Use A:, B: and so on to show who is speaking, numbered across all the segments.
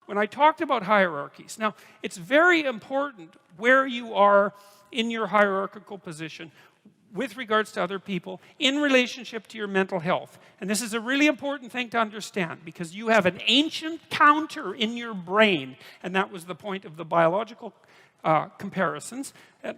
A: when I talked about hierarchies. Now, it's very important where you are in your hierarchical position with regards to other people in relationship to your mental health. And this is a really important thing to understand, because you have an ancient counter in your brain, and that was the point of the biological comparisons,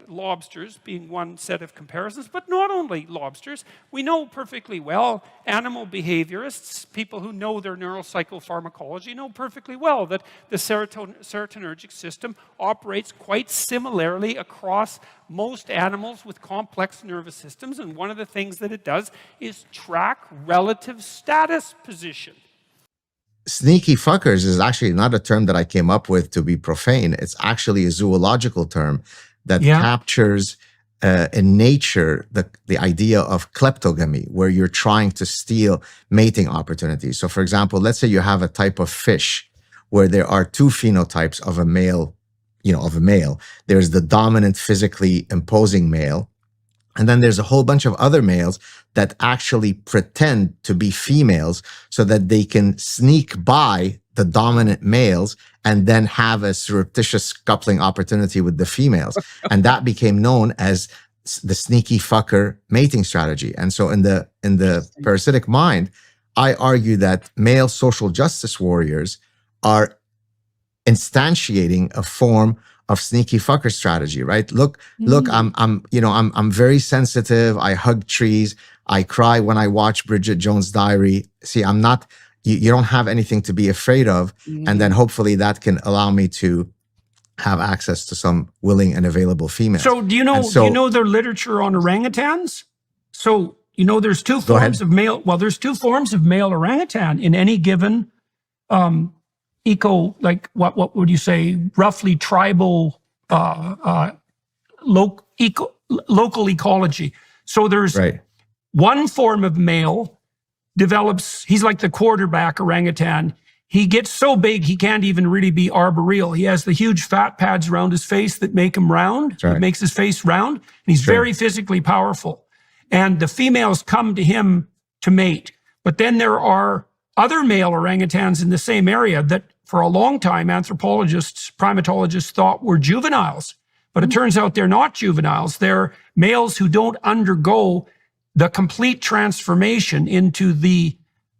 A: lobsters being one set of comparisons, but not only lobsters. We know perfectly well, animal behaviorists, people who know their neuropsychopharmacology, know perfectly well that the serotonergic system operates quite similarly across most animals with complex nervous systems, and one of the things that it does is track relative status position.
B: Sneaky fuckers is actually not a term that I came up with to be profane. It's actually a zoological term that captures in nature the idea of kleptogamy, where you're trying to steal mating opportunities. So for example, let's say you have a type of fish where there are two phenotypes of a male, There's the dominant, physically imposing male, and then there's a whole bunch of other males that actually pretend to be females so that they can sneak by the dominant males and then have a surreptitious coupling opportunity with the females. And that became known as the sneaky fucker mating strategy. And so in the parasitic mind, I argue that male social justice warriors are instantiating a form of sneaky fucker strategy, right? Look, I'm very sensitive. I hug trees. I cry when I watch Bridget Jones' Diary. See, I'm not, you don't have anything to be afraid of. And then hopefully that can allow me to have access to some willing and available females.
C: So do you know their literature on orangutans? So, there's two forms of male, there's two forms of male orangutan in any given what would you say, roughly tribal local ecology. So there's one form of male develops, he's like the quarterback orangutan. He gets so big, he can't even really be arboreal. He has the huge fat pads around his face that make him round. It makes his face round. And he's very physically powerful. And the females come to him to mate. But then there are other male orangutans in the same area that for a long time, anthropologists, primatologists thought were juveniles. But it turns out they're not juveniles. They're males who don't undergo the complete transformation into the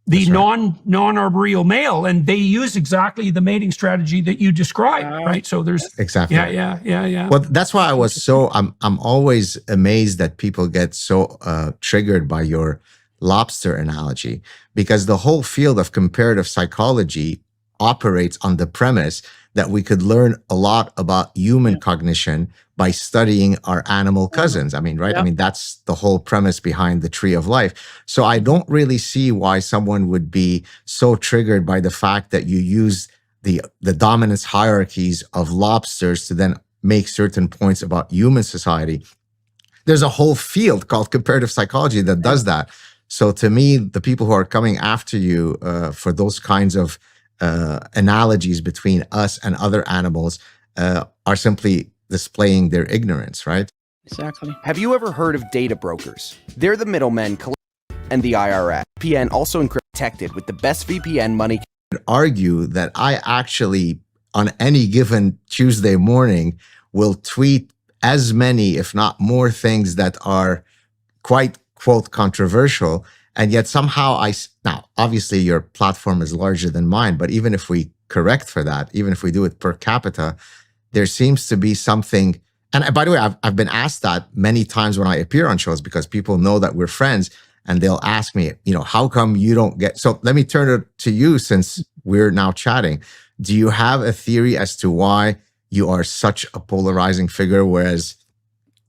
C: non-arboreal male, and they use exactly the mating strategy that you described, right? So there's yeah.
B: Well, that's why I was so I'm always amazed that people get so triggered by your lobster analogy, because the whole field of comparative psychology operates on the premise that we could learn a lot about human cognition by studying our animal cousins. I mean, right? I mean, that's the whole premise behind the tree of life. So I don't really see why someone would be so triggered by the fact that you use the dominance hierarchies of lobsters to then make certain points about human society. There's a whole field called comparative psychology that does that. So to me, the people who are coming after you for those kinds of analogies between us and other animals are simply displaying their ignorance, right?
D: Exactly. Have you ever heard of data brokers? They're the middlemen and the IRS. VPN also protected with the best VPN money.
B: I'd argue that I actually, on any given Tuesday morning, will tweet as many, if not more, things that are quite, quote, controversial. And yet somehow now, obviously your platform is larger than mine, but even if we correct for that, even if we do it per capita, there seems to be something. And by the way, I've been asked that many times when I appear on shows, because people know that we're friends and they'll ask me, how come you don't get, so let me turn it to you since we're now chatting. Do you have a theory as to why you are such a polarizing figure? Whereas,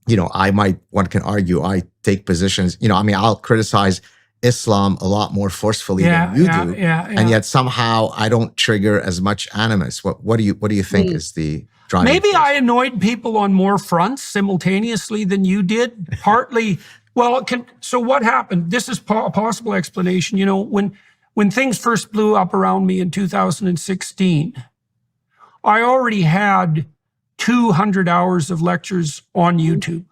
B: one can argue I take positions, I'll criticize Islam a lot more forcefully than you do, and yet somehow I don't trigger as much animus. What do you think is the driving
C: Maybe
B: force?
C: I annoyed people on more fronts simultaneously than you did. Partly, so what happened? This is a possible explanation. When things first blew up around me in 2016, I already had 200 hours of lectures on YouTube,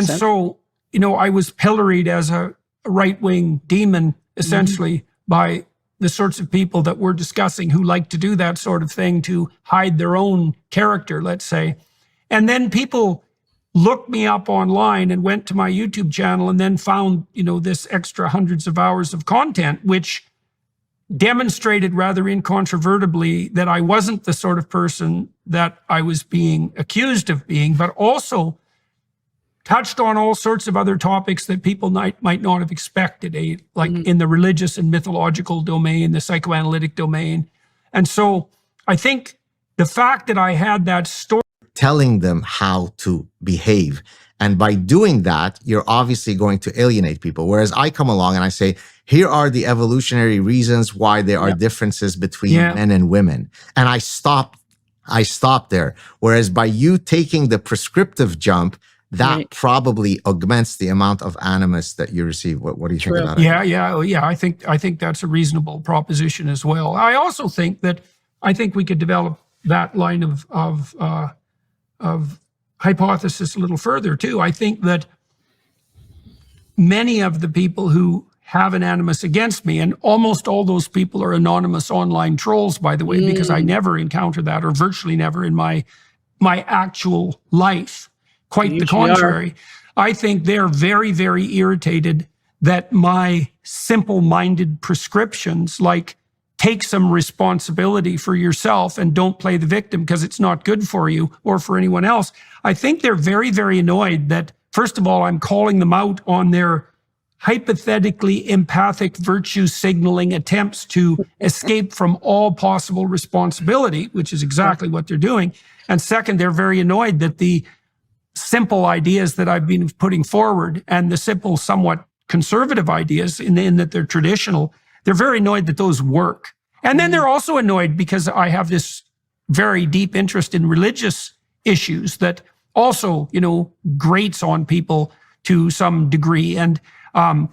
C: so I was pilloried as a right-wing demon, essentially, by the sorts of people that we're discussing who like to do that sort of thing to hide their own character, let's say. And then people looked me up online and went to my YouTube channel and then found, this extra hundreds of hours of content, which demonstrated rather incontrovertibly that I wasn't the sort of person that I was being accused of being, but also touched on all sorts of other topics that people might not have expected, like in the religious and mythological domain, the psychoanalytic domain. And so I think the fact that I had that story,
B: telling them how to behave. And by doing that, you're obviously going to alienate people. Whereas I come along and I say, here are the evolutionary reasons why there are differences between men and women. And I stop there. Whereas by you taking the prescriptive jump, that probably augments the amount of animus that you receive. What do you think about it?
C: Yeah. I think that's a reasonable proposition as well. I also think that we could develop that line of hypothesis a little further too. I think that many of the people who have an animus against me, and almost all those people are anonymous online trolls, by the way, because I never encounter that, or virtually never in my actual life. Quite the contrary. I think they're very, very irritated that my simple-minded prescriptions, like take some responsibility for yourself and don't play the victim because it's not good for you or for anyone else. I think they're very, very annoyed that, first of all, I'm calling them out on their hypothetically empathic virtue signaling attempts to escape from all possible responsibility, which is exactly what they're doing. And second, they're very annoyed that the simple ideas that I've been putting forward and the simple, somewhat conservative ideas in that they're traditional, they're very annoyed that those work. And then they're also annoyed because I have this very deep interest in religious issues that also, grates on people to some degree. And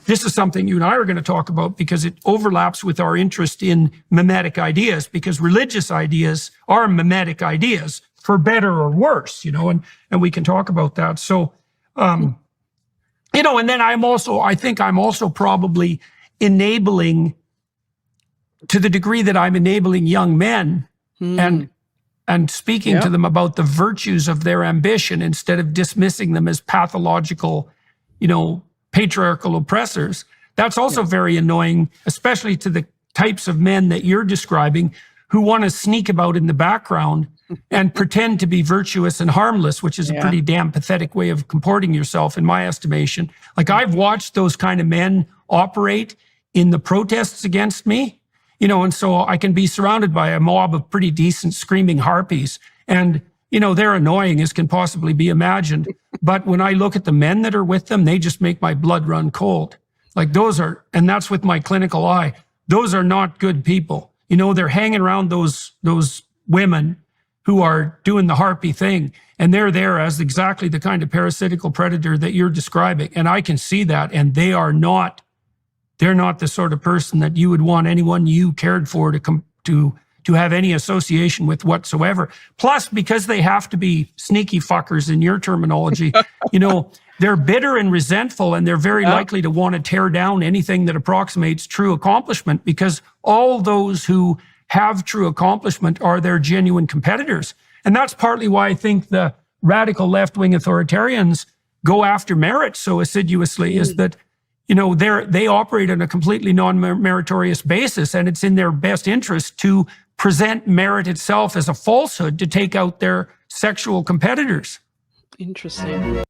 C: this is something you and I are going to talk about because it overlaps with our interest in mimetic ideas, because religious ideas are mimetic ideas for better or worse, and we can talk about that. So, and then I think I'm also probably enabling, to the degree that I'm enabling young men and speaking to them about the virtues of their ambition instead of dismissing them as pathological, patriarchal oppressors. That's also very annoying, especially to the types of men that you're describing who want to sneak about in the background and pretend to be virtuous and harmless, which is a pretty damn pathetic way of comporting yourself, in my estimation. Like, I've watched those kind of men operate in the protests against me, and so I can be surrounded by a mob of pretty decent screaming harpies. And, they're annoying as can possibly be imagined. But when I look at the men that are with them, they just make my blood run cold. Like, and that's with my clinical eye, those are not good people. They're hanging around those women who are doing the harpy thing, and they're there as exactly the kind of parasitical predator that you're describing. And I can see that, and they're not the sort of person that you would want anyone you cared for to have any association with whatsoever. Plus, because they have to be sneaky fuckers in your terminology, they're bitter and resentful, and they're very likely to want to tear down anything that approximates true accomplishment, because all those who have true accomplishment are their genuine competitors. And that's partly why I think the radical left-wing authoritarians go after merit so assiduously, is that, they operate on a completely non-meritorious basis, and it's in their best interest to present merit itself as a falsehood to take out their sexual competitors.
E: Interesting.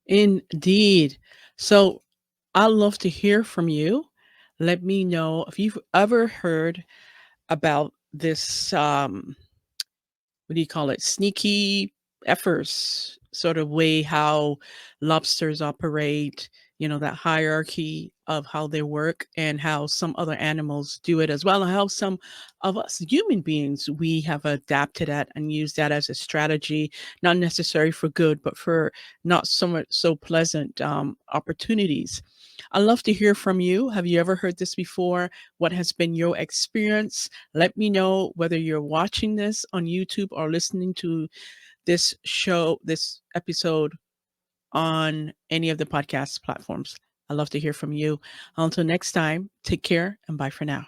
E: Indeed. So I'd love to hear from you. Let me know if you've ever heard about this, what do you call it? Sneaky efforts sort of way how lobsters operate, that hierarchy of how they work and how some other animals do it as well, and how some of us human beings, we have adapted that and used that as a strategy, not necessarily for good, but for not so pleasant opportunities. I'd love to hear from you. Have you ever heard this before? What has been your experience? Let me know whether you're watching this on YouTube or listening to this episode on any of the podcast platforms. I'd love to hear from you. Until next time, take care and bye for now.